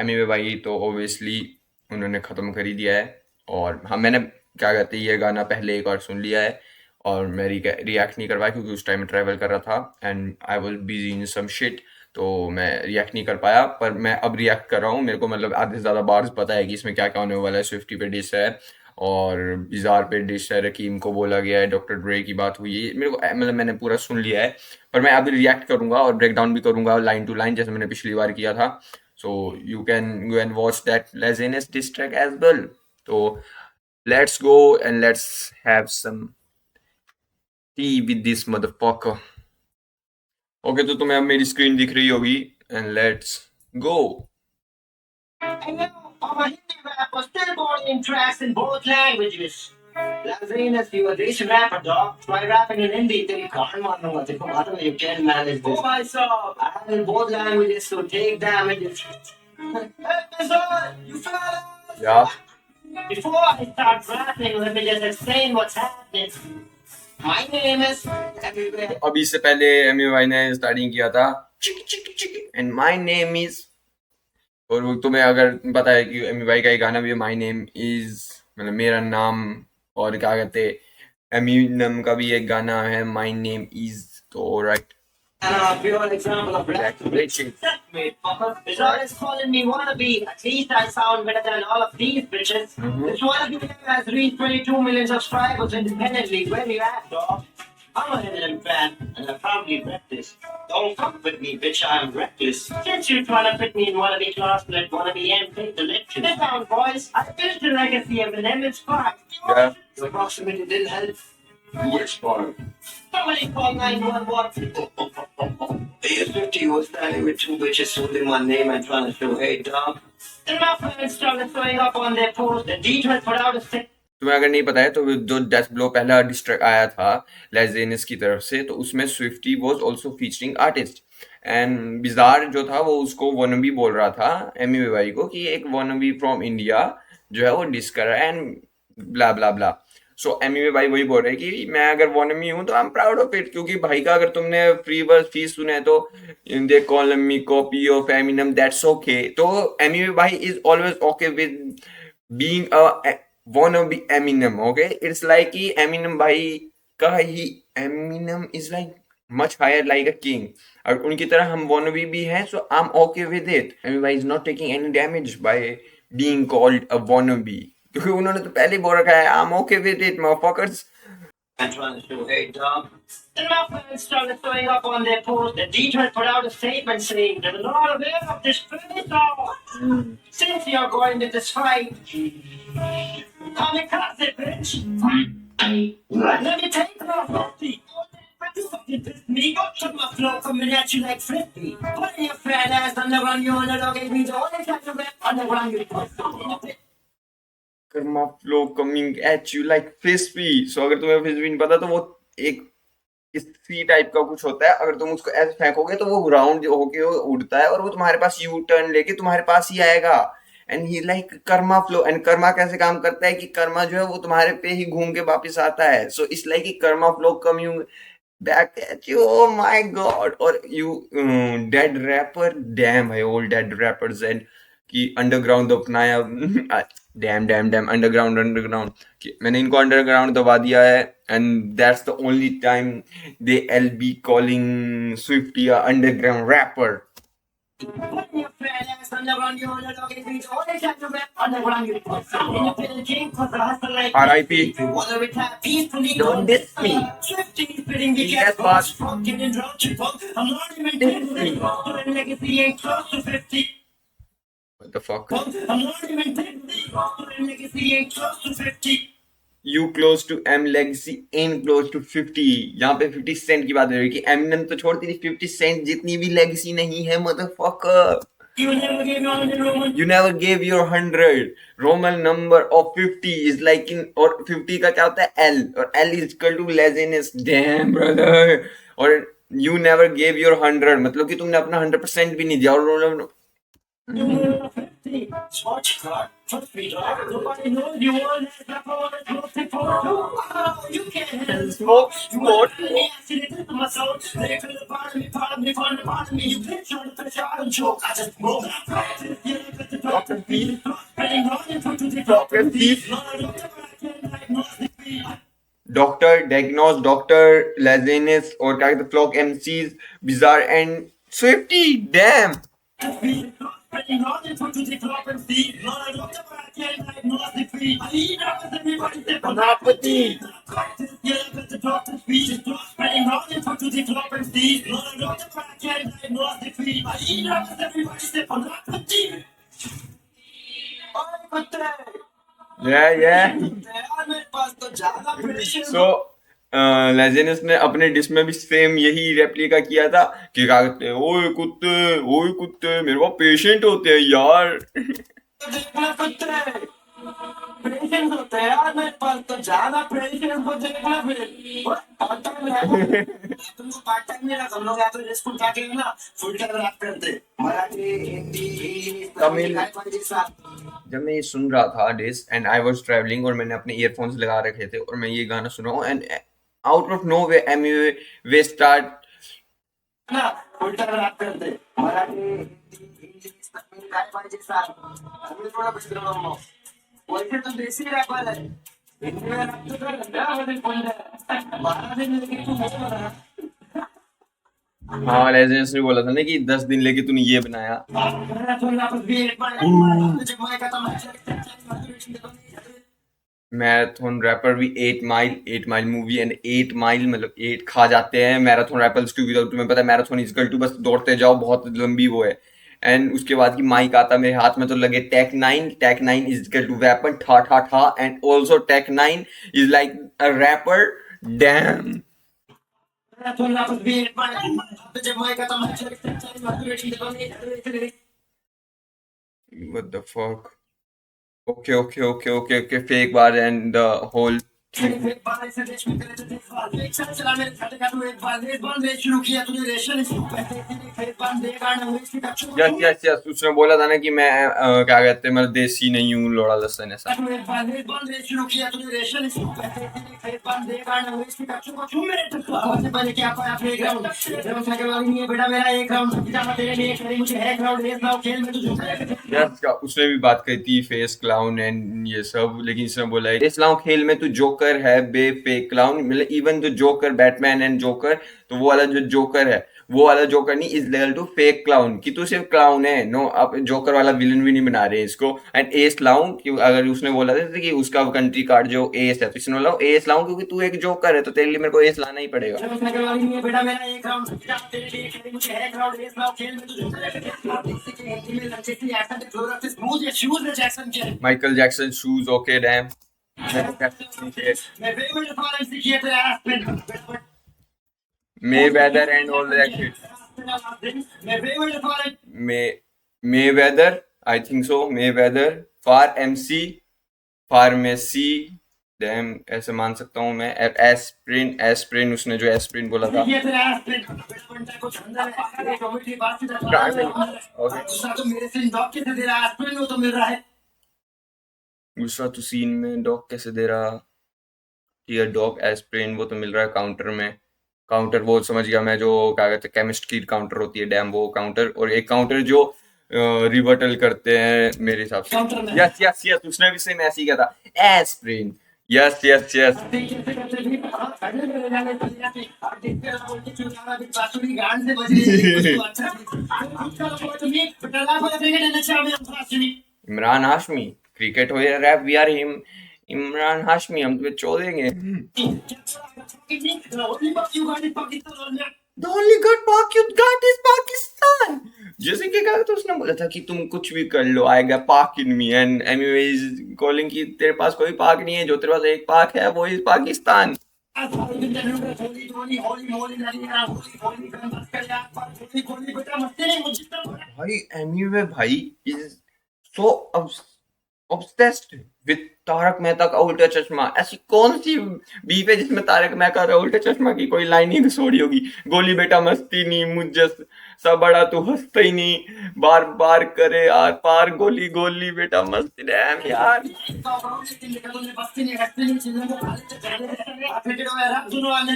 एमिवे भाई तो ऑब्वियसली उन्होंने ख़त्म कर ही दिया है। और हाँ, मैंने क्या कहते हैं ये गाना पहले एक बार सुन लिया है और मैं रिएक्ट नहीं कर पाया क्योंकि उस टाइम मैं ट्रैवल कर रहा था and I was busy in some shit, तो मैं रिएक्ट नहीं कर पाया। पर मैं अब रिएक्ट कर रहा हूँ, मेरे को मतलब आधे से ज़्यादा बार्स पता है कि इसमें क्या क्या होने वाला है। स्विफ्टी पे डिस है और बिजार पे डिस है, रकीम को बोला गया है, डॉक्टर ड्रे की बात हुई है, मेरे को मतलब मैंने पूरा सुन लिया है। पर मैं अभी रिएक्ट करूंगा और ब्रेक डाउन भी करूंगा लाइन टू लाइन जैसे मैंने पिछली बार किया था। So you can go and watch that Legenis diss track as well. तो let's go and let's have some tea with this motherfucker. Okay, तो तुम्हें अब मेरी स्क्रीन दिख रही होगी and let's go. And now, our Hindi rapper still going in tracks in both languages. Lazarinus, you a decent rapper, dog. Try rapping in Hindi till you can't manage it. You can manage this. Oh, my son. I have in both languages, so take damages. Hey, Mizar, you fellas! Yeah. Before I start rapping, let me just explain what's happening. My name is everywhere. अभी से पहले Amy भाई ने starting किया था चिक चिक चिक एंड माय नेम इज, और वो तुम्हें अगर पता है कि एमी भाई का एक गाना भी है माय नेम इज, मतलब मेरा नाम। और क्या कहते एमिनम का भी एक गाना है माय नेम इज। तो right, And a pure example of black checkmate, fucker. Bizarre is calling me wannabe. At least I sound better than all of these bitches. This wannabe has reached 22 million subscribers independently. Where you at, dog? I'm a Eminem fan, and I proudly rep this. Don't fuck with me, bitch. I'm reckless. Since you're trying to put me in wannabe class, let wannabe M take the lecture. Sit down, boys. I built a legacy of Eminem. It's fine. Yeah. The proximity didn't help. Which part? Somebody call 911. AS50 was standing with two bitches holding my name and trying to show, hey, dog. Then my friends started throwing up on their post. The D12 put out a stick. तुम्हें अगर नहीं पता है तो जो death blow पहला distract आया था लेजेनिस की तरफ से, तो उसमें Swiftie was also featuring artist and bizarre जो था वो उसको वनबी बोल रहा था एमी भाई को कि एक वनबी फ्रॉम इंडिया जो है वो डिस कर रहा है and blah blah blah. So Amy भाई वही बोल रहे हैं कि मैं अगर वनबी हूँ तो I am proud of it, क्योंकि भाई का अगर तुमने फ्री वर्स फीस सुने तो they call me copy of Eminem that's okay. तो एमी भाई is always okay with being a wannabe Eminem, okay? It's like कि Eminem भाई का ही Eminem is like much higher like a king. और उनकी तरह हम wannabe भी हैं, so I'm okay with it. Eminem भाई is not taking any damage by being called a wannabe. क्योंकि उन्होंने तो पहले ही बोल रखा है I'm okay with it, motherfuckers. And trying to show, hey, dog. Then my friends started throwing up on their post. The D12 put out a statement saying they're not aware of this pretty dog. Since you're going to this fight, kamikaze, bitch. Let me take it off 50. You fucking pissed me. Don't took my flow coming at you like 50. Put your fat ass underground, you on the dog, and me the only time you rap underground, you put karma flow coming at you like frisbee. So अगर तुम्हें frisbee नहीं पता तो वो एक इसी type का कुछ होता है, अगर तुम उसको ऐसे फेंकोगे तो वो राउंड होके उड़ता है और वो तुम्हारे पास यू टर्न लेके तुम्हारे पास ही आएगा। And he like karma flow. And Karma कैसे काम करता है कि कर्मा जो है वो तुम्हारे पे ही घूम के वापस आता है। So it's like karma flow coming back at you, oh my god. और यू डेड रैपर, डैम भाई, ओल्ड डेड रैपर्स एंड कि अंडरग्राउंड अपनाया, damn damn damn, underground underground, मैंने इनको अंडरग्राउंड दबा दिया है and that's the only time they'll be calling Swifty a underground rapper. R.I.P. Don't diss me. Yes, boss. What the fuck? You close to M legacy ain't close to 50. यहाँ पे 50 Saint की बात हो रही है कि Eminem तो छोड़ तेरी 50 सेंट जितनी भी लेगेसी नहीं है motherfucker. You never gave your 100. Roman number of 50 is like in, और 50 का क्या होता है L, और L is equal to laziness. Damn brother. और you never gave your 100, मतलब कि तुमने अपना 100% भी नहीं दिया। और Smart card, trust me, dog. Nobody knows you want that you can't handle smoke. accident to my soul. They feel the part of me, from the part of me. You bitch on the fish out and choke. I just broke that. Doctor डेगनॉस, doctor Legenis और क्या कहते हैं flock MCs, bizarre and Swifty, damn. Yeah. यार मेरे पास तो ज्यादा patience सो लेजेनिस ने अपने डिस में भी सेम यही रेप्लिका किया था कि क्या कहते हैं, ओए कुत्ते मेरे पास पेशेंट होते हैं यार। देखना कुत्ते पेशेंस होते हैं यार मेरे पास तो ज्यादा पेशेंस को देखना फिर पार्ट टाइम है तुमको पार्ट टाइम नहीं रखा हम लोग यहाँ पे स्कूल जाके ना फुल टाइम रैप करते मराठी हिंदी इंग्लिश तमिल। जैसा जब मैं ये सुन रहा था diss and I was travelling और मैंने अपने ईयरफोन्स लगा रखे थे और मैं ये गाना सुन रहा हूँ and out of no way way start ना फुल टाइम रैप करते मराठी हिंदी इंग्लिश तमिल काय जैसा तमिल थोड़ा बच रहा हूँ वैसे तो देसी रैपर है हिंदी में रैप तो कर रहा है मुझे बोल रहा है 12 दिन लेके तू हो रहा हाँ लेजेंड्स ने बोला था ना कि 10 दिन लेके तूने ये बनाया। मैराथन रैपर भी 8 माइल मूवी एंड 8 माइल मतलब 8 खा जाते हैं मैराथन रैपर्स क्योंकि तुम्हें पता है मैराथन इज इक्वल टू बस दौड़ते जाओ, बहुत लंबी वो है। एंड उसके बाद की माइक आता मेरे हाथ में तो लगे Tech 9 is equal to weapon ठा ठा ठा and also Tech 9 is like a rapper, damn. What the fuck? Okay. Fake bar and the whole. Yes उसने बोला था ना कि मैं क्या कहते हैं मैं देसी नहीं हूँ लोड़ा लसन ऐसा। यस उसने भी बात कही थी फेस क्लाउन एंड ये सब, लेकिन इसने बोला है फेस क्लाउन खेल में तू जोकर है बे फेक क्लाउन, मतलब इवन तो जोकर बैटमैन एंड जोकर, तो वो वाला जो जोकर है वो वाला जोकर नहीं is level two fake clown कि तू सिर्फ क्लाउन है। नो आप जोकर वाला विलन भी नहीं बना रहे इसको। एंड एस लाउन कि अगर उसने बोला था कि उसका कंट्री कार्ड जो एस है तो इसने बोला एस लाउन क्योंकि तू एक जोकर है तो तेरे लिए मेरे को एस लाना ही पड़ेगा। Michael Jackson shoes okay dam. Mayweather and all that shit. Mayweather, I think so. Mayweather, far MC, pharmacy, dam ऐसे मान सकता हूँ मैं। एस्प्रिन उसने जो एस्प्रिन बोला था। गुस्सा तो सीन में डॉग कैसे दे रहा, ये डॉग एस्प्रिन वो तो मिल रहा है काउंटर में। काउंटर वो समझ गया मैं, जो क्या कहते हैं केमिस्ट की काउंटर होती है डैम वो काउंटर, और एक काउंटर जो रिवर्टल करते हैं मेरे हिसाब से। यस उसने भी सेम ऐसे ही किया था aspirin. Yes Imran Hashmi cricket हो या rap we are him. Imran Hashmi हम तुम्हें छोड़ेंगे। The only good park you got is Pakistan. जैसे कि कहा तो उसने बोला था कि तुम कुछ भी कर लो आएगा पाक इन मी, एंड एनीवेज कॉलिंग कि तेरे पास कोई पाक नहीं है, जो तेरे पास एक पाक है वो इज पाकिस्तान। भाई एनीवे भाई is so obsessed with Taarak Mehta Ka Ooltah चश्मा। ऐसी कौन सी बीफ है जिसमें तारक मेहता का उल्टा चश्मा की कोई लाइन ही छोड़ी होगी? गोली बेटा मस्ती नहीं मुझ सब बड़ा तू हंसता ही नहीं, बार बार करे आर पार गोली गोली बेटा मस्त डैम यार।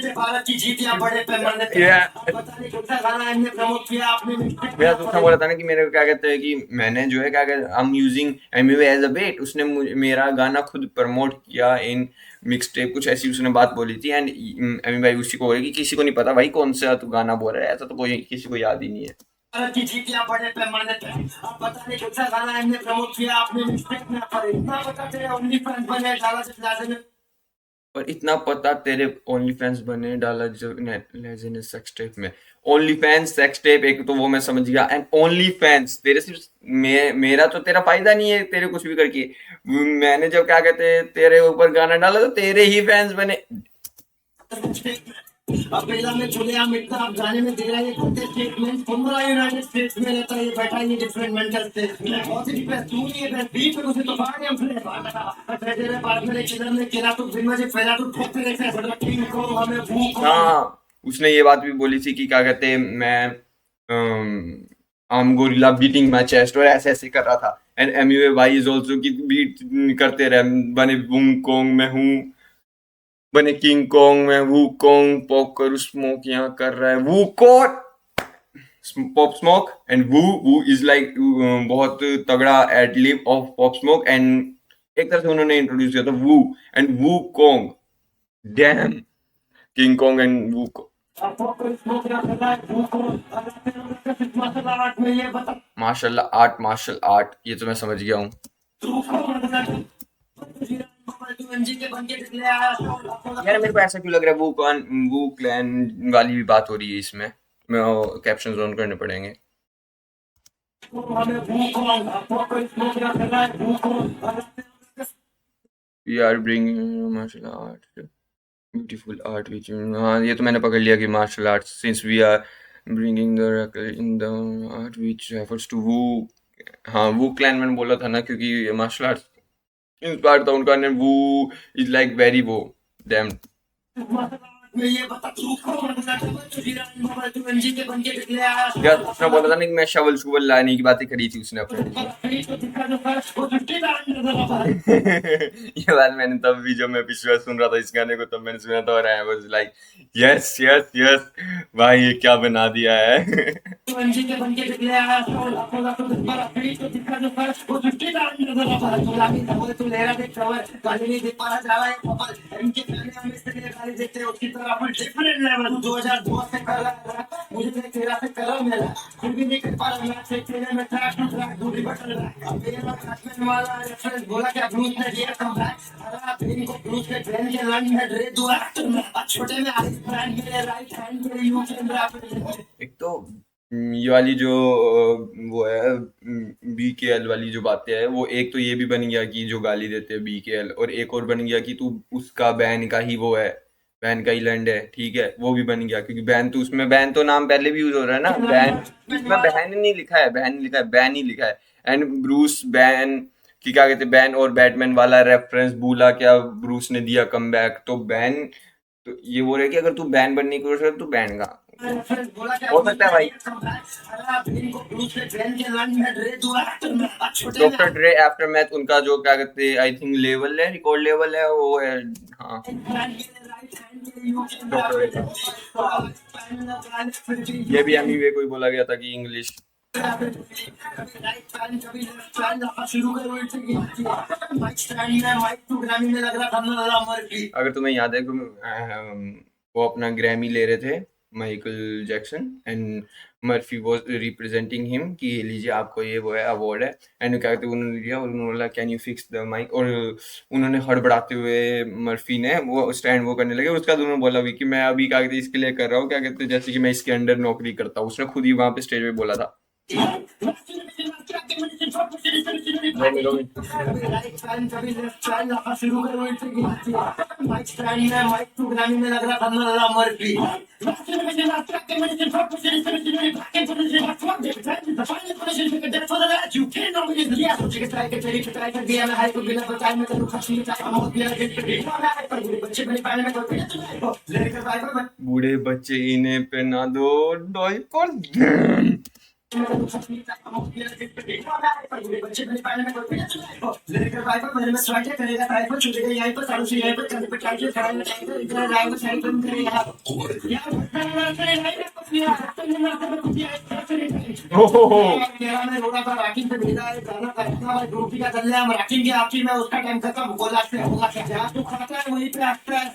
भारत की जीतियां बड़े पैमाने पे। ये पता नहीं कौन सा गाना इनने प्रमोट किया आपने। मेरा दोस्त ने बोला था ना कि मेरे को क्या कहते हैं कि मैंने जो है क्या कहते I am using Amway as a bait, उसने मेरा गाना खुद प्रमोट किया इन मिक्स टेप, कुछ ऐसी उसने बात बोली थी। एंड एमी भाई उसी को बोले कि किसी को नहीं पता भाई कौन सा तू गाना बोल रहा है, ऐसा तो कोई किसी को याद ही नहीं है। भारत की जीतियां बड़े पैमाने पे। अब पता नहीं कौन सा गाना इनने प्रमोट किया आपने मिस्टेक में पर इतना पता चले ओनली फैंस बने डाला से प्लाजा में। और इतना पता तेरे ओनली फैंस बने डाला जो लेजेंड सेक्स टेप में। ओनली फैंस सेक्स टेप एक तो वो मैं समझ गया, एंड ओनली फैंस तेरे सिर्फ मेरा तो तेरा फायदा नहीं है तेरे कुछ भी करके। मैंने जब क्या कहते हैं तेरे ऊपर गाना डाला तो तेरे ही फैंस बने। अकेला में चुलिया मिटता अब गाने में दे रहा है खुद स्टेटमेंट। कुंबरा यूनाइटेड स्टेट्स में रहता है ये बैठा ये डिफरेंट मेंटल स्टेट्स में। बहुत ही बेस्ट तू नहीं है बेस्ट बीच में उसे तो फाड़ हम फ्ले तेरे पास में किधर ने केला तो फिर मुझे फैला तो ठोक तेरे से बड़ा किंग को हमें भूख। हाँ उसने ये बात भी बोली थी कि क्या कहते हैं मैं आम गोरिल्ला बीटिंग माई चेस्ट और ऐसे ऐसे कर रहा था। एंड एमवे भाई इज ऑल्सो की बीट करते रहे बने बूम कोंग मैं हूँ, बने किंग कोंग में वू कोंग पॉप करू स्मोक यहाँ कर रहा है वू कोट Pop Smoke. And woo is like बहुत तगड़ा adlib of Pop Smoke. And एक तरह से उन्होंने इंट्रोड्यूस किया था woo and woo Kong damn King Kong and woo martial art ये तो मैं समझ गया हूँ। यार मेरे को ऐसा क्यों लग रहा है वो क्लैन वाली भी बात हो रही है इसमें, मैं कैप्शन ऑन करने पड़ेंगे। We are bringing martial art beautiful art which, हाँ ये तो मैंने पकड़ लिया कि martial art since we are bringing the in the art which refers to Wu. हाँ वो क्लैन मैंने बोला था ना क्योंकि मार्शल आर्ट इंस्पायर था उनका, ने वो इज लाइक वेरी वो डैम। यार उसने बोला था ना कि मैं शवल शुवल लाने की बातें करी थी उसने अपने ये बात मैंने तब भी जब मैं पिछली बार सुन रहा था इस गाने को तब मैंने सुना था और I was like yes yes yes भाई ये क्या बना दिया है। बोला क्या ब्रूस ने दिया छोटे में एक तो ये वाली जो वो है बी के एल वाली जो बातें है वो एक तो ये भी बन गया कि जो गाली देते हैं बी के एल, और एक और बन गया कि तू उसका बैन का ही वो है, बैन का ही लैंड है ठीक है वो भी बन गया क्योंकि बैन तो उसमें बैन तो नाम पहले भी यूज हो रहा है ना, बैन उसमें बैन नहीं लिखा है, बैन लिखा है बैन ही लिखा है। एंड ब्रूस बैन कि क्या कहते हैं बैन और बैटमैन वाला रेफरेंस भूला क्या ब्रूस ने दिया कमबैक, तो बैन तो ये बोल रहे कि अगर तू बैन बनने की कोशिश कर तू बैन का हो सकता है भाई। डॉक्टर ड्रे आफ्टरमैथ उनका जो क्या कहते हैं आई थिंक लेवल है रिकॉर्ड लेवल है वो है हाँ ये भी एमी वे को ही बोला गया था कि इंग्लिश अगर तुम्हें याद है वो अपना ग्रैमी ले रहे थे Michael Jackson and Murphy was representing him कि लीजिए आपको ये वो है अवार्ड है। एंड क्या कहते उन्होंने लिया और उन्होंने बोला can you fix the mic, और उन्होंने हड़बड़ाते हुए मर्फी ने वो स्टैंड वो करने लगे। उसका उन्होंने बोला भी कि मैं अभी क्या कहते इसके लिए कर रहा हूँ क्या कहते जैसे कि मैं इसके अंडर नौकरी करता हूँ, उसने खुद ही वहां पे स्टेज पे बोला था। बूढ़े बच्चे इन्हें पहना दो डायपर। ओहो,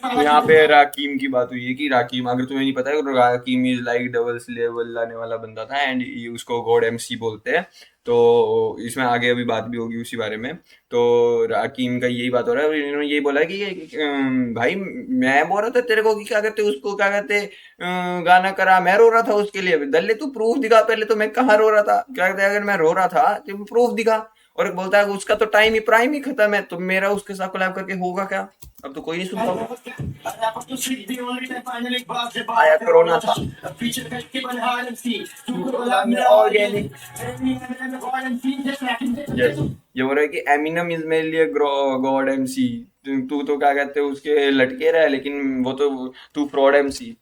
तो यहाँ पे राकीम की बात हुई है कि राकीम, अगर तुम्हें नहीं पता है, राकीम इज लाइक डबल लेवल लाने वाला बंदा था एंड उसको गॉड एमसी बोलते हैं। तो इसमें आगे अभी बात भी होगी उसी बारे में। तो राकीम का यही बात हो रहा है और इन्होंने यही बोला कि भाई मैं बोल रहा था तेरे को कि क्या कहते उसको, क्या कहते गाना करा, मैं रो रहा था उसके लिए। दल्ले तू प्रूफ दिखा पहले, तो मैं कहाँ रो रहा था, क्या कहते अगर मैं रो रहा था तो प्रूफ दिखा। और एक बोलता है उसका तो टाइम ही प्राइम ही खत्म है, तो मेरा उसके साथ कोलैब करके होगा क्या? अब तो कोई नहीं सुनता होगा। आया कोरोना था। यस, ये बोल रहा है कि एमिनम इज मेरे लिए गॉड एमसी। तू तो क्या कहते हैं उसके लटके रहा है, लेकिन वो तो तू fraud MC.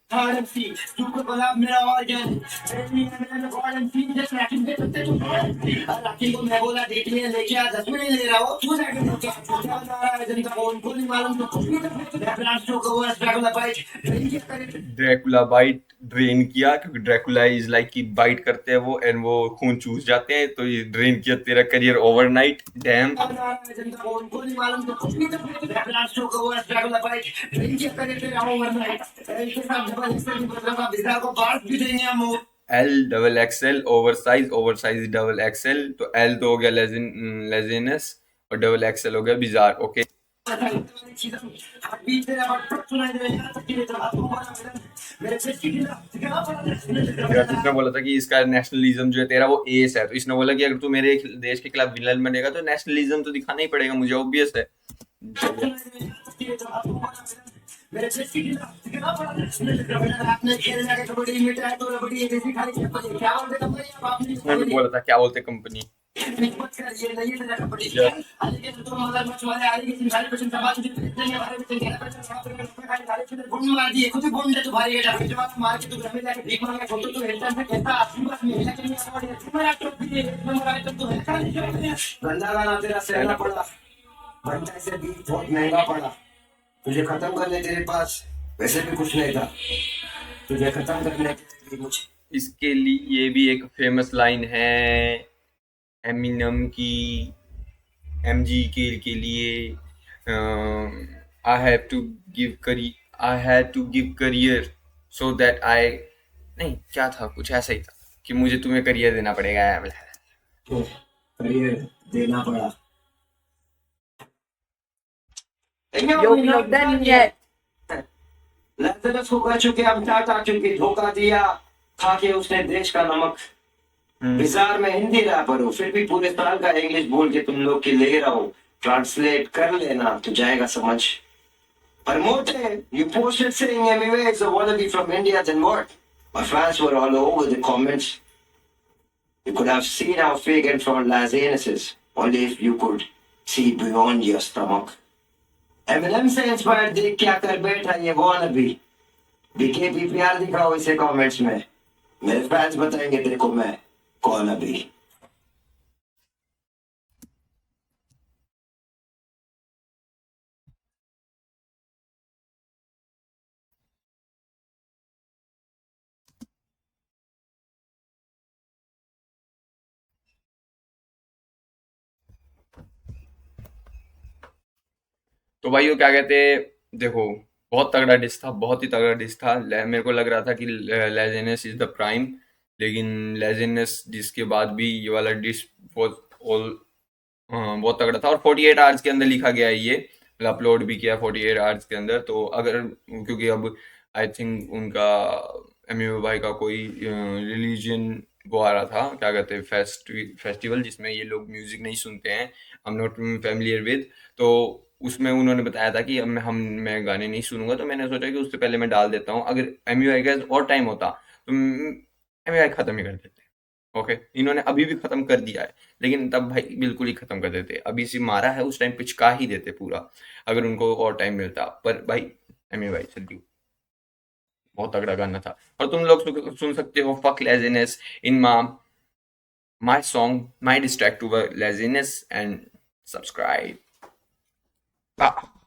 Dracula bite drain किया, क्योंकि ड्रैकुला इज लाइक कि बाइट करते हैं वो एंड वो खून चूस जाते हैं, तो ये ड्रेन किया तेरा career overnight. Dam. L double XL over size double XL. तो एल तो हो गया लेजिनस और डबल एक्सएल हो गया बिजार। ओके, इसने बोला था कि इसका नेशनलिज्म जो है तेरा वो एस है, तो इसने बोला कि अगर तू मेरे देश के खिलाफ विलन बनेगा तो नेशनलिज्म तो दिखाना ही पड़ेगा मुझे, ऑब्वियस है। उसने भी बोला था क्या बोलते कंपनी। गंदा गाना तेरा सहना पड़ा, बनता से बीट बहुत महंगा पड़ा। तुझे खत्म करने तेरे पास वैसे भी कुछ नहीं था, तुझे खत्म करने के लिए मुझे। इसके लिए ये भी एक फेमस लाइन है एमिनम की, एमजी के लिए, I have to give career so that I, नहीं क्या था, कुछ ऐसा ही था कि मुझे तुम्हें करियर देना पड़ेगा। करियर देना पड़ा। Yo, we're not done yet. लज्जत को कह चुके हम चाचा, क्योंकि धोखा दिया खा के उसने देश का नमक। बिजार में हिंदी रैपर हूँ, फिर भी पूरे साल का इंग्लिश बोल के तुम लोग की ले रहा हूँ। ट्रांसलेट कर लेना तो जाएगा समझ। पर मोटे, you posted saying anyway it's a wannabe from India, then what? My fans were all over the comments. You could have seen how fake and fraud Lazanis is, only if you could see beyond your stomach. Eminem से inspire देख क्या कर बैठा ये wannabe। BKP प्यार दिखाओ इसे comments में, मेरे फैंस बताएंगे तेरे को मैं कौन अभी। तो भाई वो क्या कहते, देखो बहुत तगड़ा डिश था, बहुत ही तगड़ा डिश था। मेरे को लग रहा था कि लेजिनेस इज द प्राइम, लेकिन लेजिनेस डिश के बाद भी ये वाला डिश बहुत बहुत तगड़ा था। और 48 आवर्स के अंदर लिखा गया है ये, मतलब अपलोड भी किया 48 आवर्स के अंदर। तो अगर, क्योंकि अब आई थिंक उनका एमयू भाई का कोई रिलीजन वो आ रहा था, क्या कहते हैं, फेस्टिवल जिसमें ये लोग म्यूजिक नहीं सुनते हैं, I am not familiar with. तो उसमें उन्होंने बताया था कि अब मैं गाने नहीं सुनूंगा, तो मैंने सोचा कि उससे पहले मैं डाल देता हूँ, अगर MUI का और टाइम होता तो MUI खत्म ही कर देते। ओके, इन्होंने अभी भी खत्म कर दिया है, लेकिन तब भाई बिल्कुल ही खत्म कर देते, अभी से मारा है उस टाइम पिचका ही देते पूरा, अगर उनको और टाइम मिलता। पर भाई MUI सल्यूट, बहुत तगड़ा गाना था। और तुम लोग सुन सकते हो fuck laziness in my song, my distract to laziness, and subscribe. Ah.